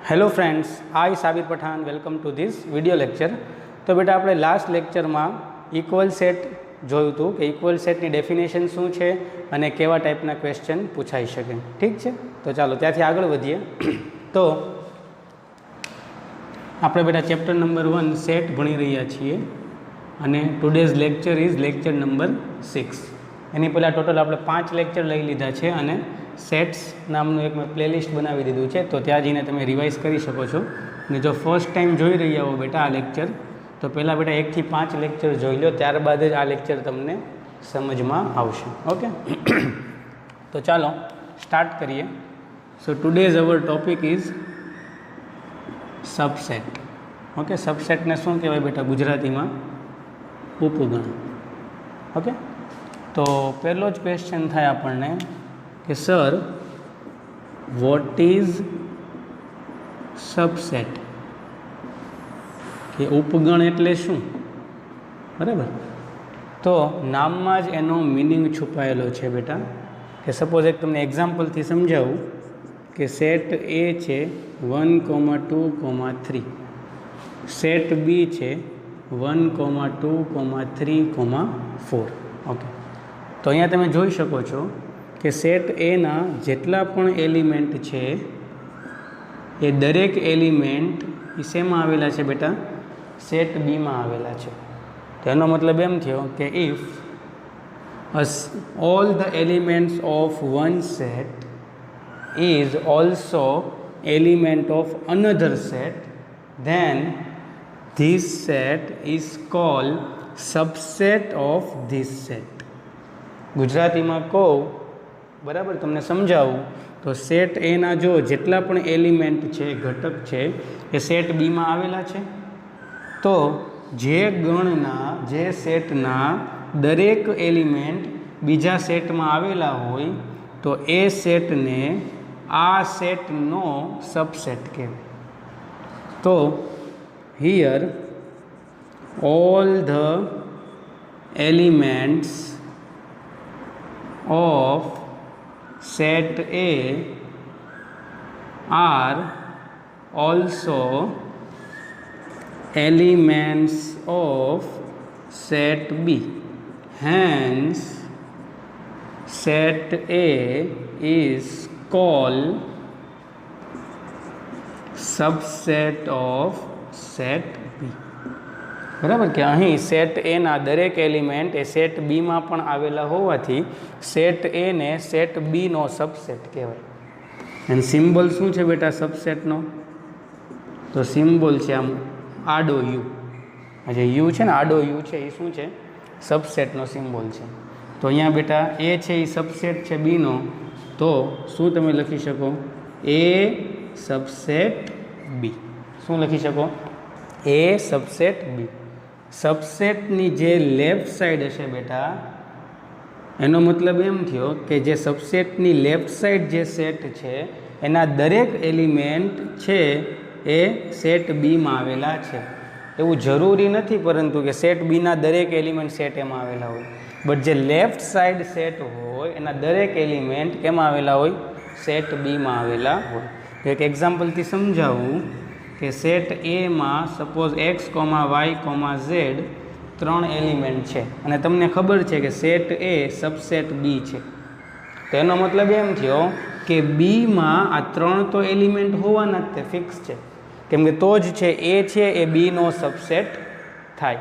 Hello friends, I Sabir Pathan welcome to this video lecture. तो बेटा આપણે લાસ્ટ લેક્ચરમાં ઇક્વલ સેટ જોયું હતું કે ઇક્વલ સેટની ડેફિનેશન શું છે અને કેવા ટાઈપના ક્વેશ્ચન પૂછાઈ શકે। ઠીક છે, તો ચાલો ત્યાંથી આગળ વધીએ। તો આપણે બેટા ચેપ્ટર નંબર 1 સેટ ભણી રહ્યા છીએ અને today's lecture is lecture number 6। એની પહેલાં ટોટલ આપણે 5 લેક્ચર લઈ લીધા છે અને સેટ્સ નામનું એક મેં પ્લેલિસ્ટ બનાવી દીધું છે, તો ત્યાં જઈને તમે રિવાઇઝ કરી શકો છો। અને જો ફર્સ્ટ ટાઈમ જોઈ રહ્યા હો બેટા આ લેક્ચર, તો પહેલાં બેટા 1 થી 5 લેક્ચર જોઈ લો, ત્યારબાદ જ આ લેક્ચર તમને સમજમાં આવશે। ઓકે, તો ચાલો સ્ટાર્ટ કરીએ। So today's our topic is subset. Okay, સબસેટને શું કહેવાય બેટા ગુજરાતીમાં? ઉપગણ। ઓકે, તો પહેલો જ ક્વેશ્ચન થાય આપણને કે સર વોટ ઇઝ સબસેટ, કે ઉપગણ એટલે શું? બરાબર, તો નામમાં જ એનો મિનિંગ છુપાયેલો છે બેટા। કે સપોઝ એક તમને એક્ઝામ્પલથી સમજાવું કે સેટ એ છે 1, 2, 3, સેટ બી છે 1, 2, 3, 4। ઓકે, તો અહીંયા તમે જોઈ શકો છો કે સેટ એના જેટલા પણ એલિમેન્ટ છે એ દરેક એલિમેન્ટ એ શેમાં આવેલા છે બેટા? સેટ બીમાં આવેલા છે। તો એનો મતલબ એમ થયો કે if all the elements of one set is also element of another set, then this set is called subset of this set. ગુજરાતીમાં કહું, બરાબર, તમને સમજાવું તો સેટ એના જો જેટલા પણ એલિમેન્ટ છે, ઘટક છે, એ સેટ બીમાં આવેલા છે, તો જે ગણના, જે સેટના દરેક એલિમેન્ટ બીજા સેટમાં આવેલા હોય તો એ સેટને આ સેટનો સબસેટ કહેવાય। તો here all the elements of set A are also elements of set B, hence set A is called subset of set B। બરાબર, કે અહીં સેટ એના દરેક એલિમેન્ટ એ સેટ બીમાં પણ આવેલા હોવાથી સેટ એને સેટ બીનો સબસેટ કહેવાય। અને સિમ્બોલ શું છે બેટા સબસેટનો? તો સિમ્બોલ છે આમ આડો યુ। આ જે યુ છે ને, આડો યુ છે, એ શું છે? સબસેટનો સિમ્બોલ છે। તો અહીંયા બેટા એ છે એ સબસેટ છે બીનો, તો શું તમે લખી શકો? એ સબસેટ બી। શું લખી શકો? એ સબસેટ બી। સબસેટની જે લેફ્ટ સાઈડ હશે બેટા, એનો મતલબ એમ થયો કે જે સબસેટની લેફ્ટ સાઈડ જે સેટ છે એના દરેક એલિમેન્ટ છે એ સેટ બીમાં આવેલા છે। એવું જરૂરી નથી પરંતુ કે સેટ બીના દરેક એલિમેન્ટ સેટ એમાં આવેલા હોય, બટ જે લેફ્ટ સાઈડ સેટ હોય એના દરેક એલિમેન્ટ કેમાં આવેલા હોય? સેટ બીમાં આવેલા હોય। તો એક એક્ઝામ્પલથી સમજાવું કે સેટ એમાં suppose x, y, z 3 element છે અને તમને ખબર છે કે સેટ એ સબસેટ બી છે, તો એનો મતલબ એમ થયો કે બીમાં આ 3 તો એલિમેન્ટ હોવાના જ તે ફિક્સ છે, કેમ કે તો જ છે એ છે એ બીનો સબસેટ થાય।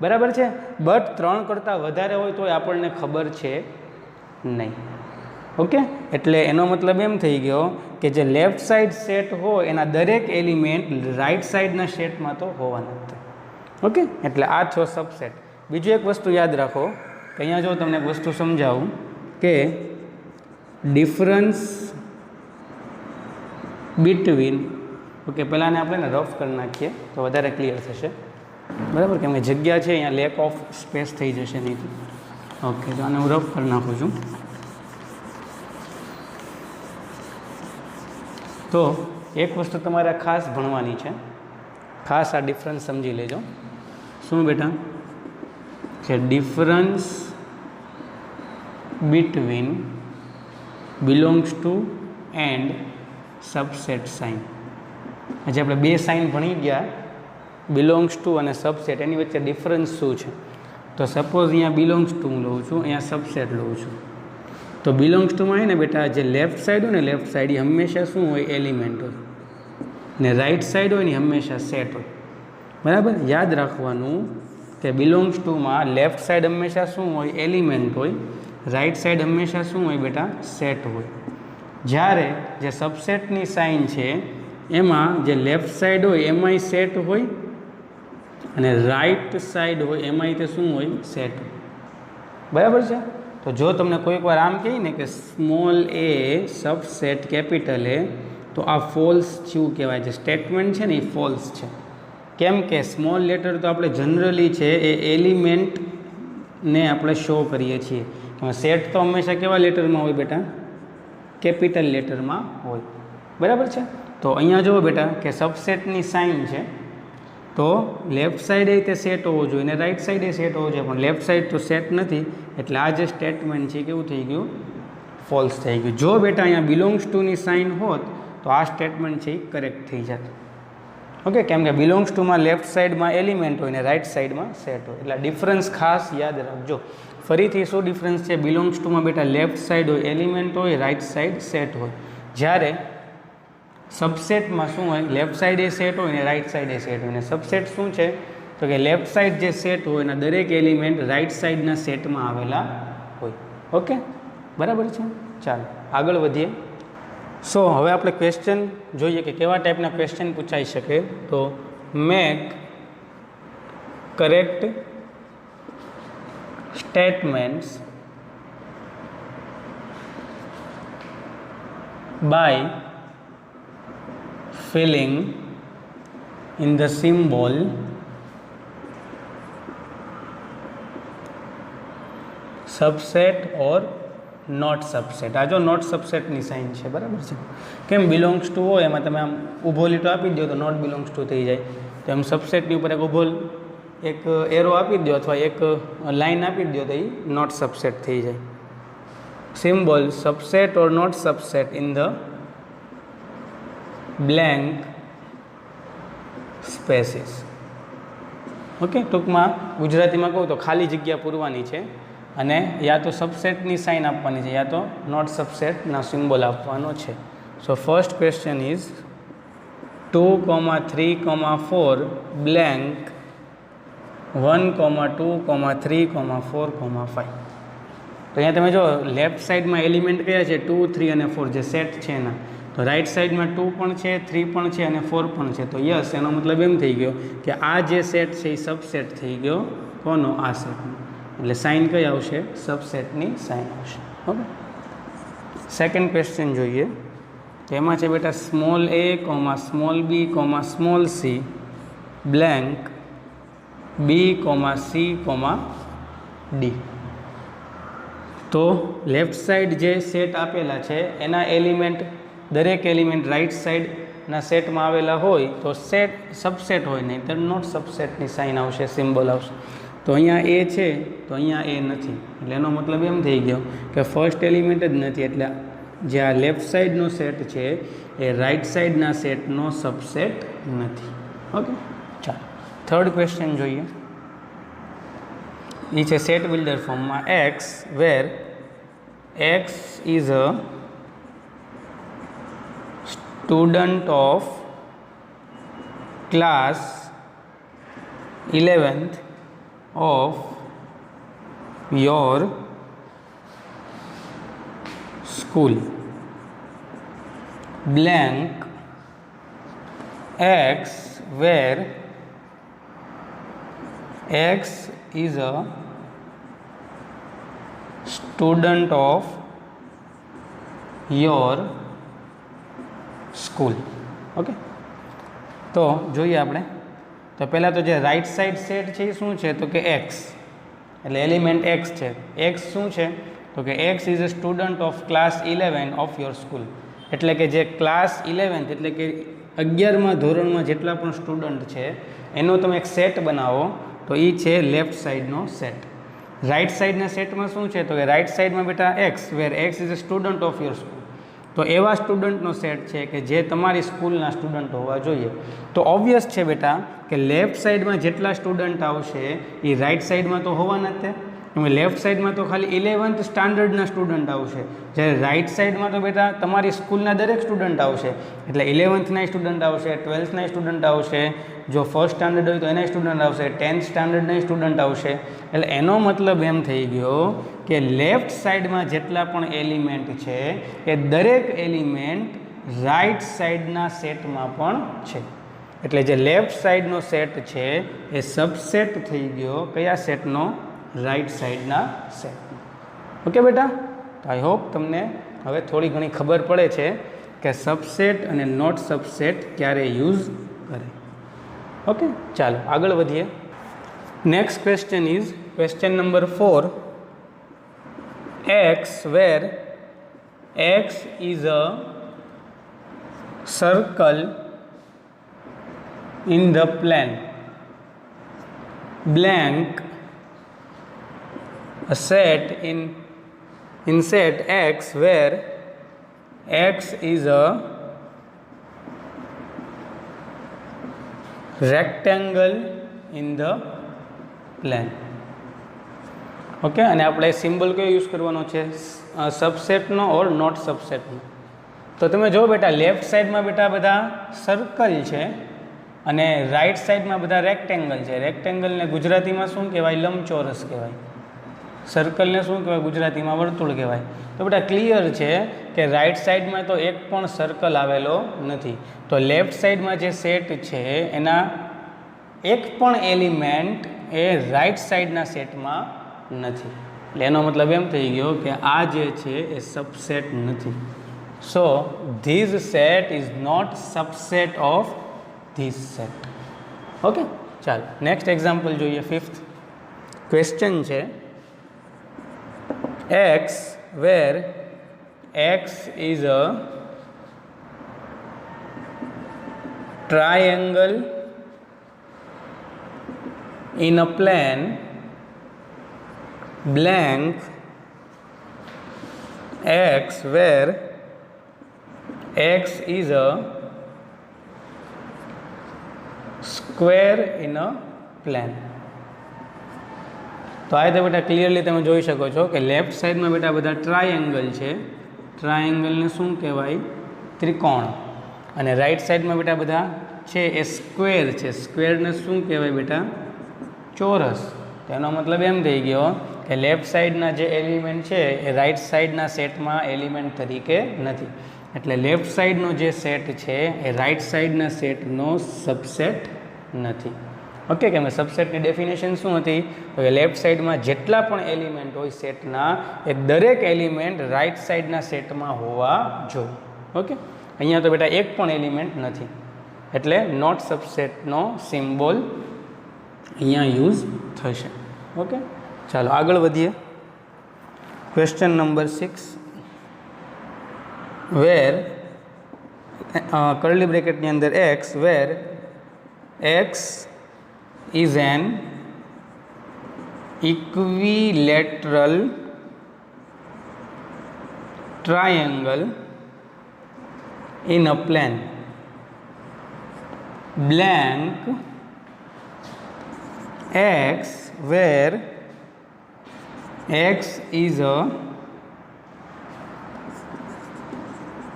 બરાબર છે, બટ 3 કરતાં વધારે હોય તો આપણને ખબર છે નહીં। ઓકે, એટલે એનો મતલબ એમ થઈ ગયો કે જે લેફ્ટ સાઈડ સેટ હોય એના દરેક એલિમેન્ટ રાઈટ સાઈડના સેટમાં તો હોવાના જ। ઓકે, એટલે આ થયો સબસેટ। બીજું એક વસ્તુ યાદ રાખો કે અહીંયા જો તમને એક વસ્તુ સમજાવું કે ડિફરન્સ બિટવીન, ઓકે, પહેલાંને આપણે ને રફ કરી નાખીએ તો વધારે ક્લિયર થશે, બરાબર, કેમ કે જગ્યા છે અહીંયા લેક ઓફ સ્પેસ થઈ જશે નહીં તો। ઓકે, તો આને હું રફ કરી નાખું છું। તો એક વસ્તુ તમારે ખાસ ભણવાની છે, ખાસ આ ડિફરન્સ સમજી લેજો। શું બેટા? કે difference between belongs to and subset sign. આજે આપણે બે સાઇન ભણી ગયા, બિલોંગ્સ ટુ અને સબસેટ, એની વચ્ચે ડિફરન્સ શું છે. તો સપોઝ અહીંયા બિલોંગ્સ ટુ હું લઉં છું, અહીંયા સબસેટ લઉં છું. તો બિલોંગ્સ ટુમાં છે ને બેટા, જે લેફ્ટ સાઈડ હોય ને, લેફ્ટ સાઈડ એ હંમેશા શું હોય, એલિમેન્ટ હોય, ને રાઈટ સાઈડ હોય ને હંમેશા સેટ હોય. બરાબર, યાદ રાખવાનું કે બિલોંગ્સ ટુમાં લેફ્ટ સાઈડ હંમેશા શું હોય, એલિમેન્ટ હોય, રાઈટ સાઈડ હંમેશા શું હોય બેટા, સેટ હોય. જ્યારે જે સબસેટની સાઇન છે એમાં જે લેફ્ટ સાઈડ હોય એમાંય સેટ હોય અને રાઈટ સાઈડ હોય એમાંય તે શું હોય, સેટ હોય. બરાબર છે. તો જો તમને કોઈક વાર આમ કહે ને કે સ્મોલ એ સબસેટ કેપિટલ એ, તો આ ફોલ્સ શું કહેવાય, જે સ્ટેટમેન્ટ છે ને એ ફોલ્સ છે. કેમ કે સ્મોલ લેટર તો આપણે જનરલી છે એ એલિમેન્ટને આપણે શો કરીએ છીએ. સેટ તો હંમેશા કેવા લેટરમાં હોય બેટા, કેપિટલ લેટરમાં હોય. બરાબર છે. તો અહીંયા જુઓ બેટા કે સબસેટની સાઇન છે, તો લેફ્ટ સાઈડે તે સેટ હોવો જોઈએ અને રાઈટ સાઈડે સેટ હોવો જોઈએ, પણ લેફ્ટ સાઈડ તો સેટ નથી, એટલે આ જે સ્ટેટમેન્ટ છે કેવું થઈ ગયું, ફોલ્સ થઈ ગયું. જો બેટા અહીંયા બિલોંગ્સ ટુની સાઇન હોત તો આ સ્ટેટમેન્ટ છે એ કરેક્ટ થઈ જાત. ઓકે, કેમ કે બિલોંગ્સ ટુમાં લેફ્ટ સાઈડમાં એલિમેન્ટ હોય ને રાઈટ સાઈડમાં સેટ હોય, એટલે ડિફરન્સ ખાસ યાદ રાખજો. ફરીથી શું ડિફરન્સ છે, બિલોંગ્સ ટુમાં બેટા લેફ્ટ સાઈડ હોય, એલિમેન્ટ હોય, રાઈટ સાઈડ સેટ હોય. જ્યારે સબસેટમાં શું હોય, લેફ્ટ સાઈડે સેટ હોય ને રાઈટ સાઈડે સેટ હોય. ને સબસેટ શું છે, તો કે લેફ્ટ સાઈડ જે સેટ હોય એના દરેક એલિમેન્ટ રાઈટ સાઈડના સેટમાં આવેલા હોય. ઓકે, બરાબર છે. ચાલો આગળ વધીએ. સો હવે આપણે ક્વેશ્ચન જોઈએ કે કેવા ટાઈપના ક્વેશ્ચન પૂછાઈ શકે. તો make correct statements by filling in the symbol subset or not subset. આ જો નોટ સબસેટની સાઇન છે. બરાબર છે. કેમ, બિલોંગ્સ ટુ હોય એમાં તમે આમ ઊભો લીટો આપી દો તો નોટ બિલોંગ્સ ટુ થઈ જાય. તો એમ સબસેટની ઉપર એક ઊભો એક એરો આપી દો અથવા એક લાઇન આપી દો તો એ નોટ સબસેટ થઈ જાય. Symbol subset or not subset in the blank spaces. Okay, ટૂંકમાં ગુજરાતીમાં કહું તો ખાલી જગ્યા પૂરવાની છે અને યા તો સબસેટની સાઇન આપવાની છે યા તો નોટ સબસેટના સિમ્બોલ આપવાનો છે. So first question is 2,3,4 blank 1,2,3,4,5. તો અહીંયા તમે જો લેફ્ટ સાઈડમાં એલિમેન્ટ કયા છે, 2, 3 અને 4 જે સેટ છે એના. તો રાઈટ સાઈડમાં 2 પણ છે, 3 પણ છે અને 4 પણ છે. તો યસ, એનો મતલબ એમ થઈ ગયો કે આ જે સેટ છે એ સબસેટ થઈ ગયો કોનો, આ સેટનો. એટલે સાઇન કઈ આવશે, સબસેટની સાઇન આવશે. ઓકે, સેકન્ડ ક્વેશ્ચન જોઈએ. તો એમાં છે બેટા small a, small b, small c blank b, c, d. તો લેફ્ટ સાઈડ જે સેટ આપેલા છે એના એલિમેન્ટ, દરેક એલિમેન્ટ રાઈટ સાઈડના સેટમાં આવેલા હોય તો સેટ સબસેટ હોય, નહીં તો નોટ સબસેટની સાઇન આવશે, સિમ્બોલ આવશે. તો અહીંયા એ છે તો અહીંયા એ નથી, એટલે એનો મતલબ એમ થઈ ગયો કે ફર્સ્ટ એલિમેન્ટ જ નથી, એટલે જે આ લેફ્ટ સાઈડનો સેટ છે એ રાઈટ સાઈડના સેટનો સબસેટ નથી. ઓકે, ચાલો થર્ડ ક્વેશ્ચન જોઈએ. એ છે સેટ બિલ્ડર ફોર્મમાં x where x is a student of class 11th of your school blank x where x is a student of your school. Okay, તો જોઈએ આપણે. તો પહેલાં તો જે રાઈટ સાઈડ સેટ છે એ શું છે, તો કે એક્સ, એટલે એલિમેન્ટ એક્સ છે. એક્સ શું છે, તો કે x is a student of class 11 of your school. એટલે કે જે ક્લાસ 11 એટલે કે 11મા ધોરણમાં જેટલા પણ સ્ટુડન્ટ છે એનો તમે એક સેટ બનાવો તો એ છે લેફ્ટ સાઈડનો સેટ. રાઈટ સાઈડના સેટમાં શું છે, તો કે રાઈટ સાઈડમાં બેટા x where x is a student of your school. તો એવા સ્ટુડન્ટનો સેટ છે કે જે તમારી સ્કૂલના સ્ટુડન્ટ હોવા જોઈએ. તો ઓબ્વિયસ છે બેટા કે લેફ્ટ સાઈડમાં જેટલા સ્ટુડન્ટ આવશે એ રાઈટ સાઈડમાં તો હોવાના જ તે. એમાં લેફ્ટ સાઈડમાં તો ખાલી 11th સ્ટાન્ડર્ડના સ્ટુડન્ટ આવશે, જ્યારે રાઈટ સાઈડમાં તો બેટા તમારી સ્કૂલના દરેક સ્ટુડન્ટ આવશે. એટલે 11thના સ્ટુડન્ટ આવશે, 12thના સ્ટુડન્ટ આવશે, જો ફર્સ્ટ સ્ટાન્ડર્ડ હોય તો એના સ્ટુડન્ટ આવશે, 10th સ્ટાન્ડર્ડના સ્ટુડન્ટ આવશે. એટલે એનો મતલબ એમ થઈ ગયો કે લેફ્ટ સાઈડમાં જેટલા પણ એલિમેન્ટ છે એ દરેક એલિમેન્ટ રાઈટ સાઈડના સેટમાં પણ છે. એટલે જે લેફ્ટ સાઈડનો સેટ છે એ સબસેટ થઈ ગયો કયા સેટનો? રાઈટ સાઈડના સેટનો. ઓકે બેટા, તો આઈ હોપ તમને હવે થોડી ઘણી ખબર પડે છે કે સબસેટ અને નોટ સબસેટ ક્યારે યુઝ કરે. ઓકે, ચાલો આગળ વધીએ. Next question is question number 4. x where x is a circle in the plane blank a set in set x where x is a rectangle in the plane. Okay, અને આપણે symbol કયો use કરવાનો છે? સબસેટનો or not સબસેટનો. તો તમે જો બેટા left સાઈડમાં બેટા બધા સર્કલ છે અને રાઈટ સાઈડમાં બધા રેક્ટેંગલ છે. રેક્ટેંગલને ગુજરાતીમાં શું કહેવાય? લંબચોરસ કહેવાય. સર્કલને શું કહેવાય? ગુજરાતીમાં વર્તુળ કહેવાય. તો બેટા ક્લિયર છે કે રાઈટ સાઈડમાં તો એક પણ સર્કલ આવેલો નથી. તો લેફ્ટ સાઈડમાં જે સેટ છે એના એક પણ એલિમેન્ટ એ રાઈટ સાઈડના સેટમાં નથી. એટલે એનો મતલબ એમ થઈ ગયો કે આ જે છે એ સબસેટ નથી. So this set is not subset of this set. Okay, ચાલો નેક્સ્ટ એક્ઝામ્પલ જોઈએ. 5th ક્વેશ્ચન છે x where x is a triangle in a plane blank x where x is a square in a plane. તો આ રીતે બેટા clearly તમે જોઈ શકો છો કે લેફ્ટ સાઈડમાં બેટા બધા ટ્રાયેંગલ છે. ટ્રાયેંગલને શું કહેવાય? ત્રિકોણ. અને રાઈટ સાઈડમાં બેટા બધા છે એ સ્ક્વેર છે. સ્ક્વેરને શું કહેવાય બેટા? ચોરસ. તેનો મતલબ એમ થઈ ગયો કે લેફ્ટ સાઈડના જે એલિમેન્ટ છે એ રાઈટ સાઈડના સેટમાં એલિમેન્ટ તરીકે નથી. એટલે લેફ્ટ સાઈડનો જે સેટ છે એ રાઈટ સાઈડના સેટનો સબસેટ નથી. ઓકે, કે સબસેટની ડેફિનેશન શું હતી? તો કે લેફ્ટ સાઈડમાં જેટલા પણ એલિમેન્ટ હોય સેટના એ દરેક એલિમેન્ટ રાઈટ સાઈડના સેટમાં હોવા જોઈએ. ઓકે, અહીંયા તો બેટા એક પણ એલિમેન્ટ નથી. એટલે નોટ સબસેટનો સિમ્બોલ અહીંયા યુઝ થશે. ઓકે, ચાલો આગળ વધીએ. Question number 6. વેર કર્લી બ્રેકેટની અંદર x where x is an equilateral triangle in a plane blank x where x is a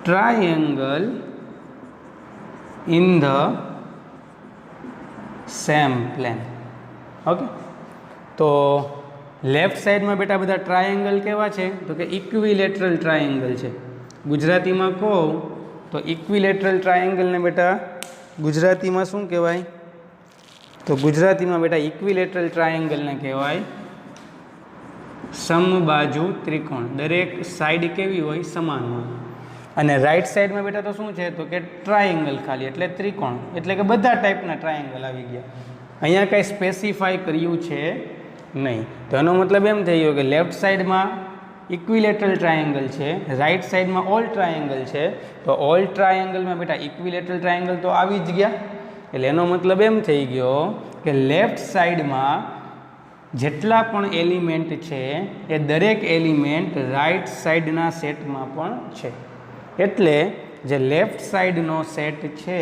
triangle in the same plane. Okay, તો લેફ્ટ સાઈડમાં બેટા બધા ટ્રાયેંગલ કેવા છે? તો કે ઇક્વિલેટરલ ટ્રાયેંગલ છે. ગુજરાતીમાં કહો તો ઇક્વિલેટરલ ટ્રાયેંગલને બેટા ગુજરાતીમાં શું કહેવાય? તો ગુજરાતીમાં બેટા ઇક્વિલેટરલ ટ્રાયેંગલને કહેવાય સમબાજુ ત્રિકોણ. દરેક સાઈડ કેવી હોય? સમાન હોય. અને રાઈટ સાઈડમાં બેટા તો શું છે? તો કે ટ્રાયેંગલ ખાલી, એટલે ત્રિકોણ. એટલે કે બધા ટાઈપના ટ્રાયેંગલ આવી ગયા. અહીંયા કંઈ સ્પેસિફાય કર્યું છે નહીં. તો એનો મતલબ એમ થઈ ગયો કે લેફ્ટ સાઈડમાં ઇક્વિલેટરલ ટ્રાયેંગલ છે, રાઈટ સાઈડમાં ઓલ ટ્રાયેંગલ છે. તો ઓલ ટ્રાયેંગલમાં બેટા ઇક્વિલેટરલ ટ્રાયેંગલ તો આવી જ ગયા. એટલે એનો મતલબ એમ થઈ ગયો કે લેફ્ટ સાઈડમાં જેટલા પણ એલિમેન્ટ છે એ દરેક એલિમેન્ટ રાઈટ સાઈડના સેટમાં પણ છે. એટલે જે લેફ્ટ સાઈડનો સેટ છે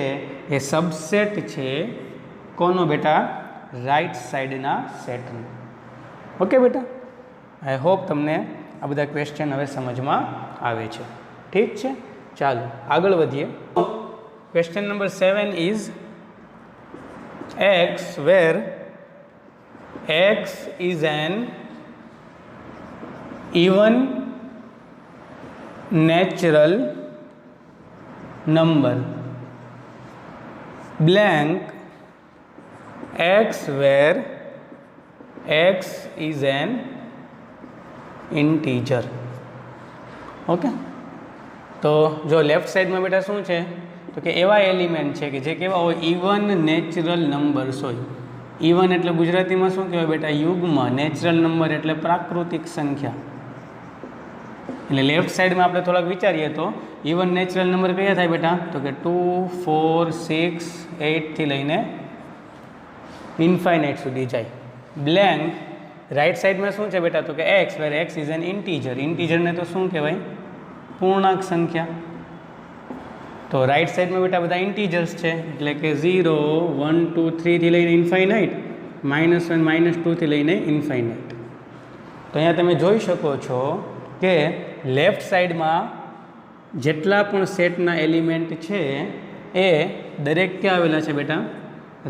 એ સબસેટ છે કોનો બેટા? રાઈટ સાઈડના સેટનો. ઓકે બેટા, આઈ હોપ તમને આ બધા ક્વેશ્ચન હવે સમજમાં આવે છે. ઠીક છે, ચાલો આગળ વધીએ. Question number 7 is x where x is an even natural number blank x where x is an integer. Okay, તો જો લેફ્ટ સાઈડમાં બેટા શું છે તો કે એવા એલિમેન્ટ છે કે જે કેવા હોય? ઇવન નેચરલ નંબર્સ હોય. ઇવન એટલે ગુજરાતીમાં શું કહેવાય બેટા? યુગ્મ. નેચરલ નંબર એટલે પ્રાકૃતિક સંખ્યા. એટલે લેફ્ટ સાઈડમાં આપણે થોડાક વિચારીએ તો ઇવન નેચરલ નંબર કયા થાય બેટા? તો કે 2, 4, 6, 8 થી લઈને ઇન્ફાઇનાઇટ સુધી જાય. બ્લેન્ક રાઈટ સાઈડમાં શું છે બેટા? તો કે x where x is an integer. ઇન્ટીજરને તો શું કહેવાય? પૂર્ણાંક સંખ્યા. તો રાઈટ સાઈડમાં બેટા બધા ઇન્ટીજર્સ છે એટલે કે 0, 1, 2, 3 થી લઈને ઇન્ફાઇનાઇટ, -1, -2 થી લઈને ઇન્ફાઇનાઇટ. તો અહીંયા તમે જોઈ શકો છો કે લેફ્ટ સાઈડમાં જેટલા પણ સેટના એલિમેન્ટ છે એ દરેક ક્યાં આવેલા છે બેટા?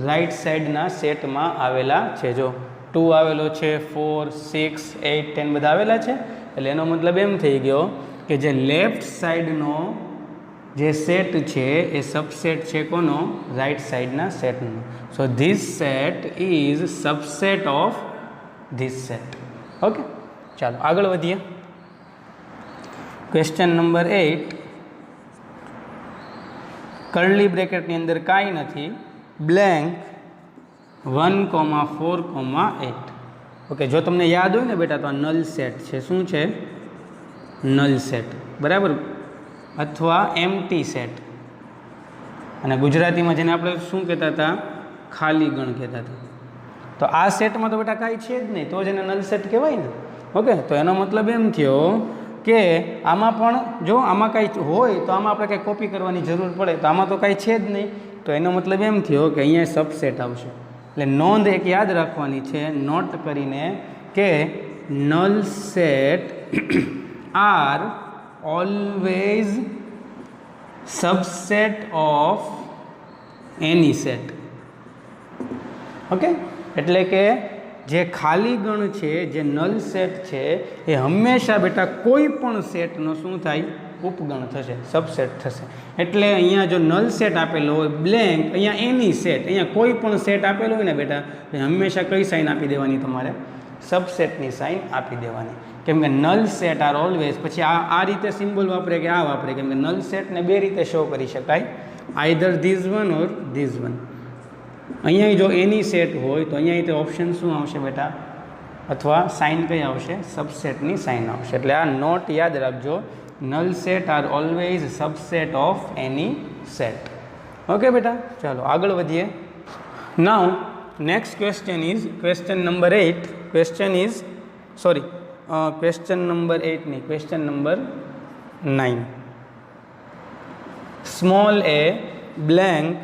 રાઈટ સાઈડના સેટમાં આવેલા છે. જો 2 આવેલો છે, 4, 6, 8, 10 બધા આવેલા છે. એટલે એનો મતલબ એમ થઈ ગયો કે જે લેફ્ટ સાઈડનો જે સેટ છે એ સબસેટ છે કોનો? રાઈટ સાઈડના સેટનો. સો this set is subset of this set. Okay, ચાલો આગળ વધીએ. ક્વેશ્ચન નંબર 8, કર્લી બ્રેકેટની અંદર કાંઈ નથી, બ્લેન્ક 1, 4, 8. ઓકે, જો તમને યાદ હોય ને બેટા તો આ નલ સેટ છે. શું છે? નલ સેટ, બરાબર, અથવા એમ્પ્ટી સેટ. અને ગુજરાતીમાં જેને આપણે શું કહેતા હતા? ખાલી ગણ કહેતા હતા. તો આ સેટમાં તો બેટા કાંઈ છે જ નહીં, તો જ એને નલ સેટ કહેવાય ને. ઓકે, તો એનો મતલબ એમ થયો કે આમાં પણ જો આમાં કાંઈ હોય તો આમાં આપણે કંઈ કોપી કરવાની જરૂર પડે, તો આમાં તો કાંઈ છે જ નહીં. તો એનો મતલબ એમ થયો કે અહીંયા સબસેટ આવશે. એટલે નોંધ એક યાદ રાખવાની છે, નોટ કરીને, કે null set are always subset of any set. Okay, એટલે કે જે ખાલી ગણ છે, જે નલ સેટ છે, એ હંમેશા બેટા કોઈ પણ સેટનો શું થાય? ઉપગણ થશે, સબસેટ થશે. એટલે અહીંયા જો નલ સેટ આપેલો હોય બ્લેન્ક, અહીંયા એની સેટ, અહીંયા કોઈ પણ સેટ આપેલો હોય ને બેટા, તો હંમેશા કઈ સાઇન આપી દેવાની? તમારે સબસેટની સાઇન આપી દેવાની. કેમ કે નલ સેટ આર ઓલવેઝ, પછી આ રીતે સિમ્બોલ વાપરે કે આ વાપરે? કેમ કે નલ સેટને બે રીતે શો કરી શકાય, either these one or these one. અહીંયા જો એની સેટ હોય તો અહીંયા તે ઓપ્શન શું આવશે બેટા? અથવા સાઇન કઈ આવશે? સબસેટની સાઇન આવશે. એટલે આ નોટ યાદ રાખજો, null set are always subset of any set. Okay બેટા, ચાલો આગળ વધીએ. Now next question is question number 8. Question is question number 8 નહીં, question number 9. Small a blank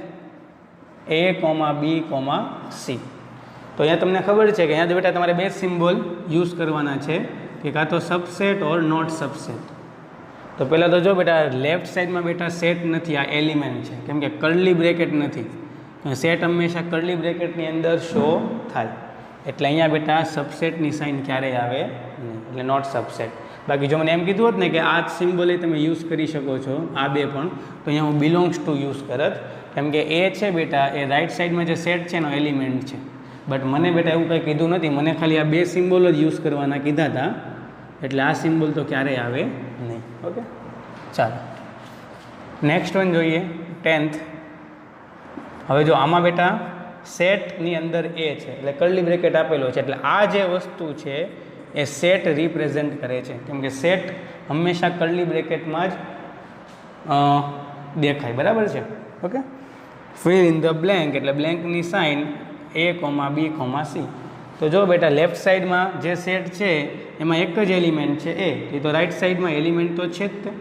a, b, c. તો અહીંયા તમને ખબર છે કે અહીંયા બેટા તમારે બે સિમ્બોલ યુઝ કરવાના છે, કે કાં તો સબસેટ ઓર નોટ સબસેટ. તો પહેલાં તો જો બેટા લેફ્ટ સાઈડમાં બેટા સેટ નથી, આ એલિમેન્ટ છે. કેમ કે કર્લી બ્રેકેટ નથી, સેટ હંમેશા કર્લી બ્રેકેટની અંદર શો થાય. એટલે અહીંયા બેટા સબસેટની સાઇન ક્યારેય આવે નહીં, એટલે નોટ સબસેટ. બાકી જો મને એમ કીધું હોત ને કે આ જ સિમ્બોલે તમે યુઝ કરી શકો છો, આ બે પણ, તો અહીંયા હું બિલોંગ્સ ટુ યુઝ કરત. કેમ કે એ છે બેટા એ રાઈટ સાઈડમાં જે સેટ છે એનો એલિમેન્ટ છે. બટ મને બેટા એવું કંઈ કીધું નથી, મને ખાલી આ બે સિમ્બોલ જ યુઝ કરવાના કીધા હતા. એટલે આ સિમ્બોલ તો ક્યારેય આવે નહીં. ઓકે, ચાલો નેક્સ્ટ વન જોઈએ, 10th. હવે જો આમાં બેટા સેટની અંદર એ છે એટલે કર્લી બ્રેકેટ આપેલો છે, એટલે આ જે વસ્તુ છે એ સેટ રિપ્રેઝેન્ટ કરે છે. કેમ કે સેટ હંમેશા કર્લી બ્રેકેટમાં જ દેખાય, બરાબર છે. Okay, fill in the blank એટલે બ્લેન્કની સાઇન a, b, c. તો જો બેટા લેફ્ટ સાઈડમાં જે સેટ છે એમાં એક જ એલિમેન્ટ છે એ, તો રાઈટ સાઈડમાં એલિમેન્ટ તો છે જ તે.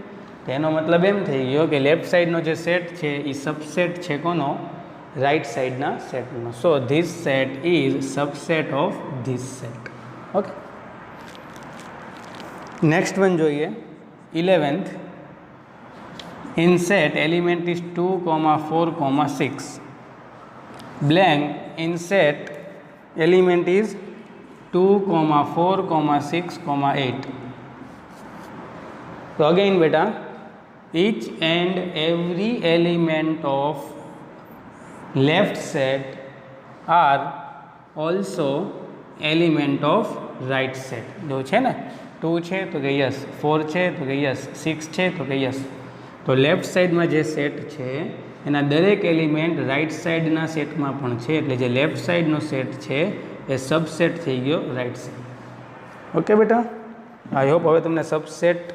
તેનો મતલબ એમ થઈ ગયો કે લેફ્ટ સાઈડનો જે સેટ છે એ સબસેટ છે કોનો? રાઈટ સાઈડના સેટનો. સો this set is subset of this set. Okay, next one જોઈએ 11th. In set element is 2, 4, 6. Blank in set element is 2, 4, 6, 8. So again beta, each and every element of left set are also element of right set. जो છે ને 2 છે તો કે yes, 4 છે તો કે યસ, 6 છે તો કે યસ. તો લેફ્ટ સાઈડમાં જે સેટ છે એના દરેક એલિમેન્ટ રાઈટ સાઈડના સેટમાં પણ છે, એટલે જે લેફ્ટ સાઈડનો સેટ છે એ સબસેટ થઈ ગયો રાઈટ સાઈડ. ઓકે બેટા, આઈ હોપ હવે તમને સબસેટ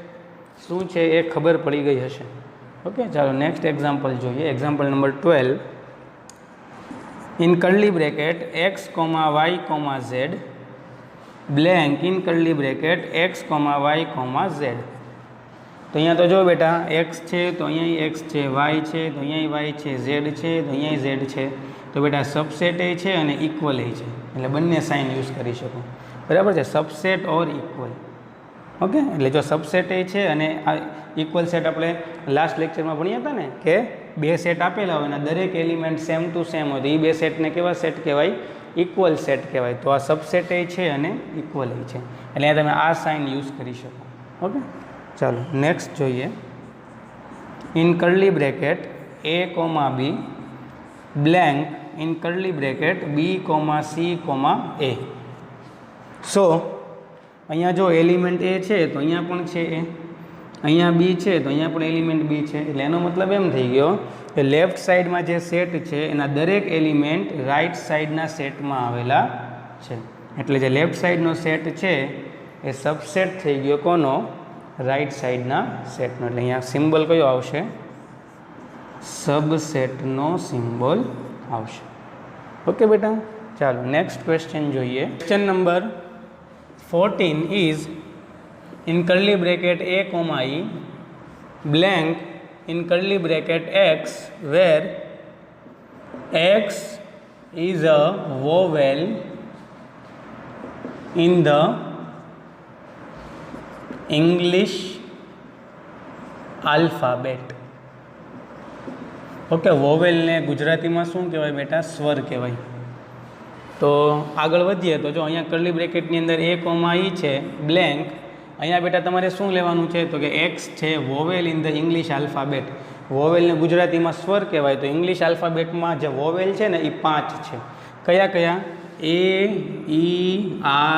શું છે એ ખબર પડી ગઈ હશે. ઓકે, ચાલો નેક્સ્ટ એક્ઝામ્પલ જોઈએ. Example number 12. In curly bracket x, y, z blank in curly bracket x, y, z. તો અહીંયા તો જો બેટા x છે તો અહીંયા x છે, y છે તો અહીંયા y છે, z છે તો અહીંયા z છે. તો બેટા સબસેટ એ છે અને ઇક્વલ એ છે, એટલે બંને સાઇન યુઝ કરી શકો. બરાબર છે, સબસેટ ઓર ઇક્વલ. ઓકે, એટલે જો સબસેટ એ છે અને આ ઇક્વલ સેટ આપણે લાસ્ટ લેક્ચરમાં ભણ્યા હતા ને કે બે સેટ આપેલા હોય અને દરેક એલિમેન્ટ સેમ ટુ સેમ હોય તો એ બે સેટને કેવા સેટ કહેવાય? ઇક્વલ સેટ કહેવાય. તો આ સબસેટ એ છે અને ઇક્વલ એ છે, એટલે અહીંયા તમે આ સાઇન યુઝ કરી શકો. ઓકે, ચાલો નેક્સ્ટ જોઈએ. In curly bracket a, b blank in curly bracket b, c, a. સો અહીંયા જો એલિમેન્ટ એ છે તો અહીંયા પણ છે એ, અહીંયા બી છે તો અહીંયા પણ એલિમેન્ટ બી છે. એટલે એનો મતલબ એમ થઈ ગયો કે લેફ્ટ સાઈડમાં જે સેટ છે એના દરેક એલિમેન્ટ રાઈટ સાઈડના સેટમાં આવેલા છે. એટલે જે લેફ્ટ સાઈડનો સેટ છે એ સબસેટ થઈ ગયો કોનો? રાઈટ સાઈડના સેટનો. એટલે અહીંયા સિમ્બોલ કયો આવશે? સબસેટનો સિમ્બોલ આવશે. ઓકે બેટા, ચાલો નેક્સ્ટ ક્વેશ્ચન જોઈએ. Question number 14 is in curly bracket a, e blank in curly bracket x where x is a vowel in the English alphabet. Okay, વોવેલને ગુજરાતીમાં શું કહેવાય બેટા? સ્વર કહેવાય. તો આગળ વધીએ તો જો અહીંયા કર્લી બ્રેકેટની અંદર a, e છે બ્લેન્ક. અહીંયા બેટા તમારે શું લેવાનું છે? તો કે એક્સ છે vowel in the English alphabet. વોવેલને ગુજરાતીમાં સ્વર કહેવાય. તો ઇંગ્લિશ આલ્ફાબેટમાં જે વોવેલ છે ને એ 5 છે. કયા કયા? A, E,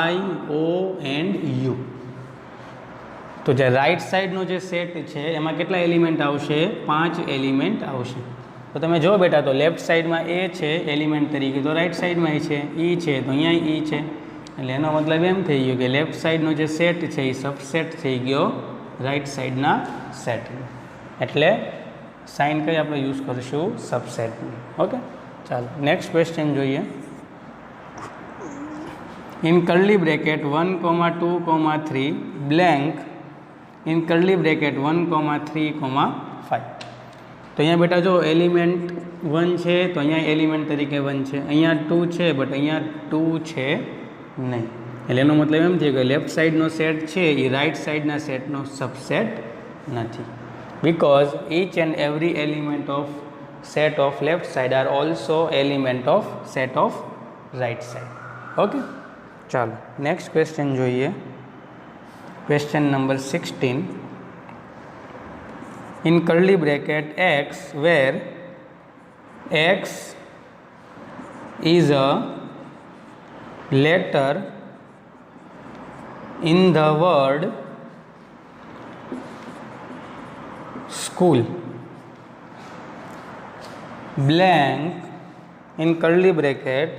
I, O and U. તો જે રાઈટ સાઈડનો જે સેટ છે એમાં કેટલા એલિમેન્ટ આવશે? 5 એલિમેન્ટ આવશે. તો તમે જો બેટા તો લેફ્ટ સાઈડમાં એ છે એલિમેન્ટ તરીકે, તો રાઈટ સાઈડમાં એ છે, ઈ છે તો અહીંયા ઈ છે. એટલે એનો મતલબ એમ થઈ ગયો કે લેફ્ટ સાઈડનો જે સેટ છે એ સબસેટ થઈ ગયો રાઈટ સાઈડના સેટનો. એટલે સાઇન કઈ આપણે યુઝ કરીશું? સબસેટની. ઓકે, ચાલો નેક્સ્ટ ક્વેશ્ચન જોઈએ. In curly bracket 1, 2, 3 blank in curly bracket 1, 3, 5. તો અહીંયા બેટા જો એલિમેન્ટ 1 છે તો અહીંયા એલિમેન્ટ તરીકે 1 છે, અહીંયા 2 છે બટ અહીંયા 2 છે નહીં. એટલે એનો મતલબ એમ થયો કે લેફ્ટ સાઈડનો સેટ છે એ રાઈટ સાઈડના સેટનો સબસેટ નથી. Because each and every element of set of left side are also element of set of right side. Okay, ચાલો નેક્સ્ટ ક્વેશ્ચન જોઈએ. Question number 16. in curly bracket x where x is a letter in the word school blank in curly bracket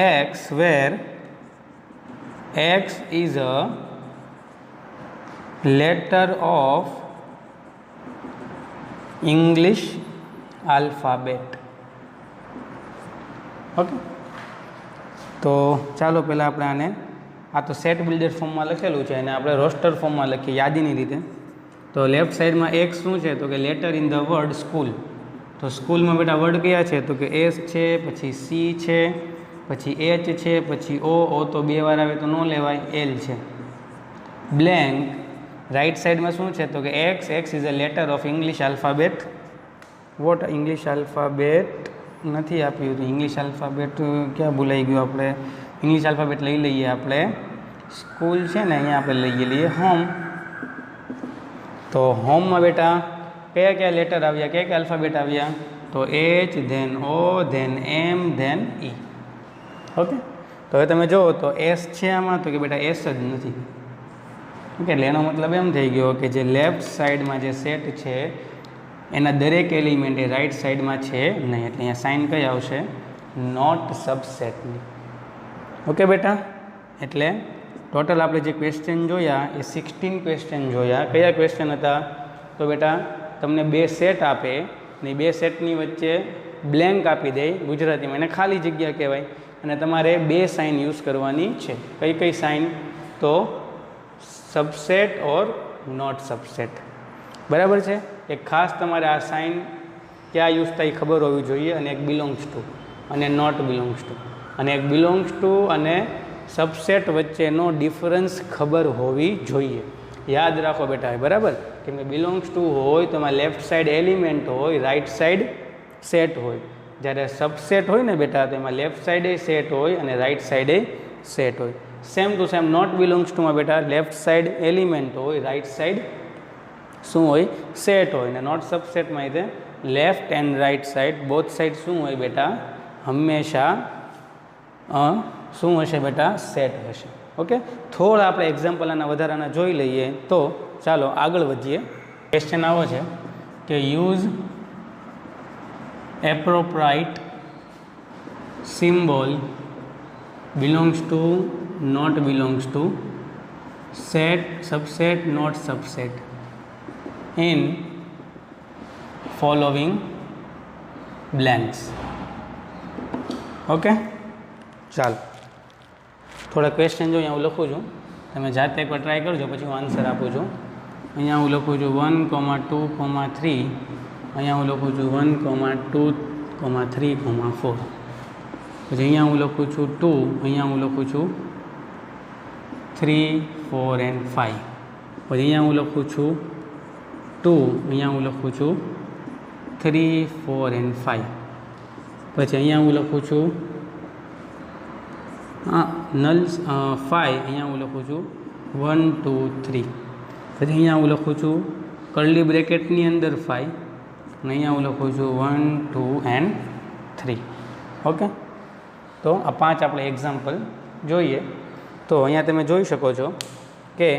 x where x is a letter of English alphabet. Okay, તો ચાલો પહેલાં આપણે આને, આ તો set builder ફોર્મમાં લખેલું છે અને આપણે રોસ્ટર ફોર્મમાં લખીએ યાદીની રીતે. तो लेफ्ट साइड में एक्स शू है तो कि लेटर इन ध वर्ड स्कूल। तो स्कूल में बेटा वर्ड क्या है तो कि एस है, पछी सी है, पछी एच है, पछी ओ तो बे वार आवे तो न लेवाय, एल है। ब्लेंक राइट साइड में शू है तो कि x is a letter of English alphabet. वोट इंग्लिश अल्फाबेट नहीं आप्યું तो इंग्लिश अल्फाबेट क्या भूलाई गયું આપણે इंग्लिश अल्फाबेट लई लईए આપણે स्कूल है ने अँ आप लई लीए होम। तो होम में बेटा क्या क्या लेटर आव्या क्या क्या अल्फाबेट आव्या तो एच धेन ओ धेन एम धेन ई। ओके तो हवे तमे जो तो एस है आमां तो कि बेटा एस ज नथी। ओके એટલે એનો मतलब एम थई गयो कि जे लेफ्ट साइड में जे सेट है एना दरेक एलिमेंट ए राइट साइड में है नहीं એટલે અહીંયા साइन कई आवशे नॉट सबसेटनी। ओके बेटा એટલે टोटल आपणे जे क्वेश्चन जोया ए 16 क्वेश्चन जोया। कया क्वेश्चन हता तो बेटा तमने बे सेट आपे ने बे सेटनी वच्चे ब्लेंक आपी दे गुजराती में खाली जग्या कहेवाय अने तमारे बे साइन यूज करवानी छे। कई कई साइन तो सबसेट और नॉट सबसेट बराबर है। एक खास तमारे आ साइन क्या यूज था खबर होवी जोईए अने एक बिलोंग्स टू अने नॉट बिलोंग्स टू अने एक बिलोंग्स टू अने सबसेट वच्चेनो डिफरन्स खबर होवी जोईए। याद राखो बेटा बराबर कि बिलोंग्स टू होय तो लेफ्ट साइड एलिमेंट होय राइट साइड सेट होय। ज्यारे सबसेट होय ने बेटा तो लेफ्ट साइडे सेट होय अने राइट साइडे सेट होय। Same to same not belongs to में बेटा लेफ्ट साइड एलिमेंट होय राइट साइड शू होय सेट होय। नॉट सबसेट में थे left and right side both side शू होय बेटा हमेशा शू हशे बेटा सेट हशे। ओके थोड़ा आप एक्जाम्पल आना वधाराना जोई लईए तो चलो आगळ वधीए। क्वेश्चन आवो छे कि use appropriate symbol belongs to not belongs to set subset not subset in following blanks। Okay चलो थोड़ा क्वेश्चन जो अँ लखूँ छूँ तमे जाते एक बार ट्राय करजो पछी हूँ आंसर आपू छूँ। अँ हूँ लखूँ छूँ 1,2,3 अँ हूँ लखूँ छूँ 1,2,3,4 पछी अँ हूँ लखूँ छूँ 2 अँ हूँ लखूँ छूँ 3, 4 and 5 पछी अँ हूँ लखूँ छूँ 2 अँ हूँ लखूँ छूँ 3, 4 and 5 पछी अँ हूँ लखूँ छूँ नल 5 अँ हूँ लखूँ छूँ 1, 2, 3 पछी अँ हूँ लखूँ छूँ कर्ली ब्रेकेटनी अंदर 5 अँ हूँ लखूँ छूँ 1, 2 and 3। ओके तो आ 5 આપણે એક્ઝામ્પલ જોઈએ તો અહીંયા તમે જોઈ શકો છો કે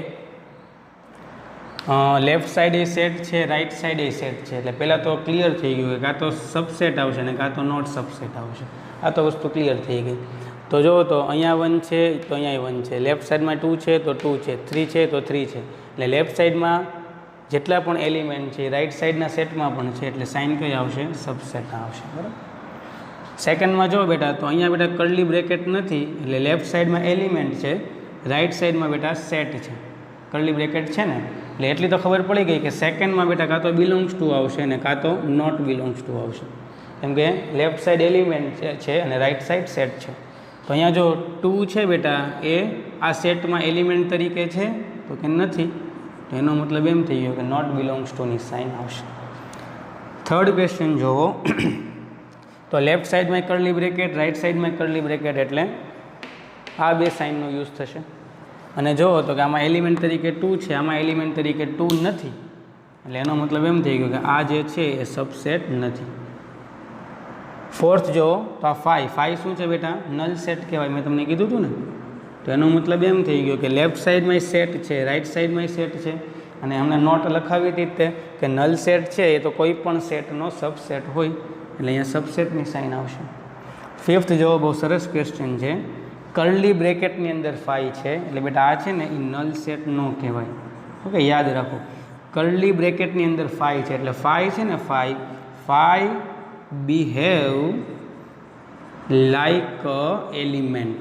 लेफ्ट साइड ए सेट है राइट साइड ए सेट है। पहला तो क्लियर थी गयु क्या तो सबसेट आवशे ने क्या तो नॉट सबसेट आवशे। आ तो वस्तु क्लियर थी गई। तो जो तो अँ 1 है तो अँ 1 है लेफ्ट साइड में 2 है तो 2 है 3 है तो 3 है એટલે लेफ्ट साइड में જેટલા પણ એલિમેન્ટ છે રાइट સાઈડના સેટમાં પણ છે એટલે સાઇન કઈ આવશે सबसेट આવશે બરાબર। સેકન્ડમાં જો બેટા તો અહીંયા બેટા કર્લી બ્રેકેટ નથી એટલે લેફ્ટ સાઈડમાં એલિમેન્ટ છે રાइट સાઈડમાં બેટા સેટ છે કર્લી બ્રેકેટ છે ને એટલે એટલી તો ખબર પડી ગઈ કે સેકન્ડમાં બેટા કાં તો બિલોંગ્સ ટુ આવશે ને કાં તો નોટ બિલોંગ્સ ટુ આવશે કેમ કે લેફ્ટ સાઈડ એલિમેન્ટ છે અને રાइट સાઈડ સેટ છે। તો અહીંયા જો 2 છે બેટા એ આ સેટમાં એલિમેન્ટ તરીકે છે તો કે નથી तो एनो मतलब एम थी गयो कि नॉट बिलोंग्स टू नी साइन आवशे। थर्ड क्वेश्चन जोवो तो लेफ्ट साइड में कर्ली ब्रेकेट राइट साइड में कर्ली ब्रेकेट एटले आ बे साइन नो यूज थशे अने जो तो कि आमां एलिमेंट तरीके 2 है आमां एलिमेंट तरीके 2 नथी એટલે એનો मतलब एम थी गयो कि आ जे छे ए सबसेट नथी। फोर्थ जो तो आ 5 शुं छे बेटा नल सेट कहेवाय मैं तमने कीधुं हतुं ने तो एनो मतलब एम थी गयो कि लेफ्ट साइड में सेट है राइट साइड में सेट है अने हमने नोट लखावी थी कि नल सेट है तो कोई पण सेटनो सबसेट होय એટલે અહીંયા सबसेटनी साइन आवशे। फिफ्थ जो बहुत सरस क्वेश्चन है कर्ली ब्रेकेटनी अंदर 5 है એટલે बेटा आ है ने ई नल सेट नो कहेवाय। ओके याद राखो कर्ली ब्रेकेटनी अंदर 5 है એટલે 5 है ने 5 बिहेव लाइक अ एलिमेंट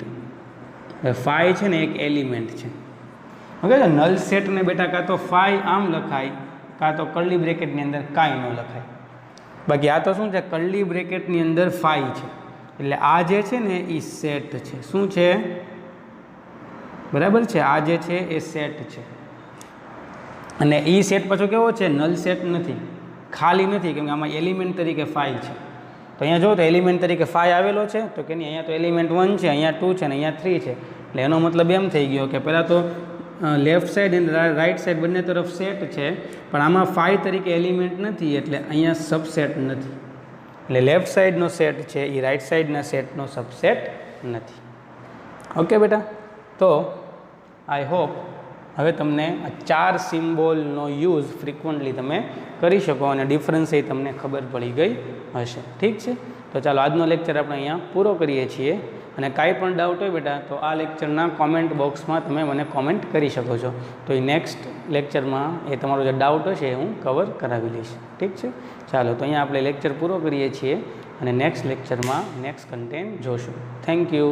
5 है ने एक एलिमेंट है। ओके नल सेट ने बेटा का तो 5 आम लखाय કાં તો કર્લી બ્રેકેટની અંદર કાંઈ ન લખાય. બાકી આ તો શું છે, કર્લી બ્રેકેટની અંદર 5 છે, એટલે આ જે છે ને એ સેટ છે. શું છે? બરાબર છે, આ જે છે એ સેટ છે. અને એ સેટ પાછો કેવો છે? નલ સેટ નથી, ખાલી નથી, કેમ કે આમાં એલિમેન્ટ તરીકે 5 છે. તો અહીંયા જો તો એલિમેન્ટ તરીકે 5 આવેલો છે, તો કે નહીં, અહીંયા તો એલિમેન્ટ 1 છે, અહીંયા 2 છે અને અહીંયા 3 છે. એટલે એનો મતલબ એમ થઈ ગયો કે પહેલાં તો લેફ્ટ સાઈડ અને રાઈટ સાઈડ બંને તરફ સેટ છે, પણ આમાં 5 તરીકે એલિમેન્ટ નથી, એટલે અહીંયા સબસેટ નથી. એટલે લેફ્ટ સાઈડનો સેટ છે એ રાઈટ સાઈડના સેટનો સબસેટ નથી. ઓકે બેટા, તો આઈ હોપ હવે તમને આ 4 સિમ્બોલનો યુઝ ફ્રિકવન્ટલી તમે કરી શકો અને ડિફરન્સ એ તમને ખબર પડી ગઈ હશે. ઠીક છે, તો ચાલો આજનો લેક્ચર આપણે અહીંયા પૂરો કરીએ છીએ. અને કાંઈ પણ ડાઉટ હોય બેટા તો આ લેક્ચરના કોમેન્ટ બોક્સમાં તમે મને કોમેન્ટ કરી શકો છો. તો એ નેક્સ્ટ લેક્ચરમાં એ તમારો જે ડાઉટ હશે એ હું કવર કરાવી લઈશ. ઠીક છે, ચાલો તો અહીંયા આપણે લેક્ચર પૂરો કરીએ છીએ અને નેક્સ્ટ લેક્ચરમાં નેક્સ્ટ કન્ટેન્ટ જોશું. Thank you.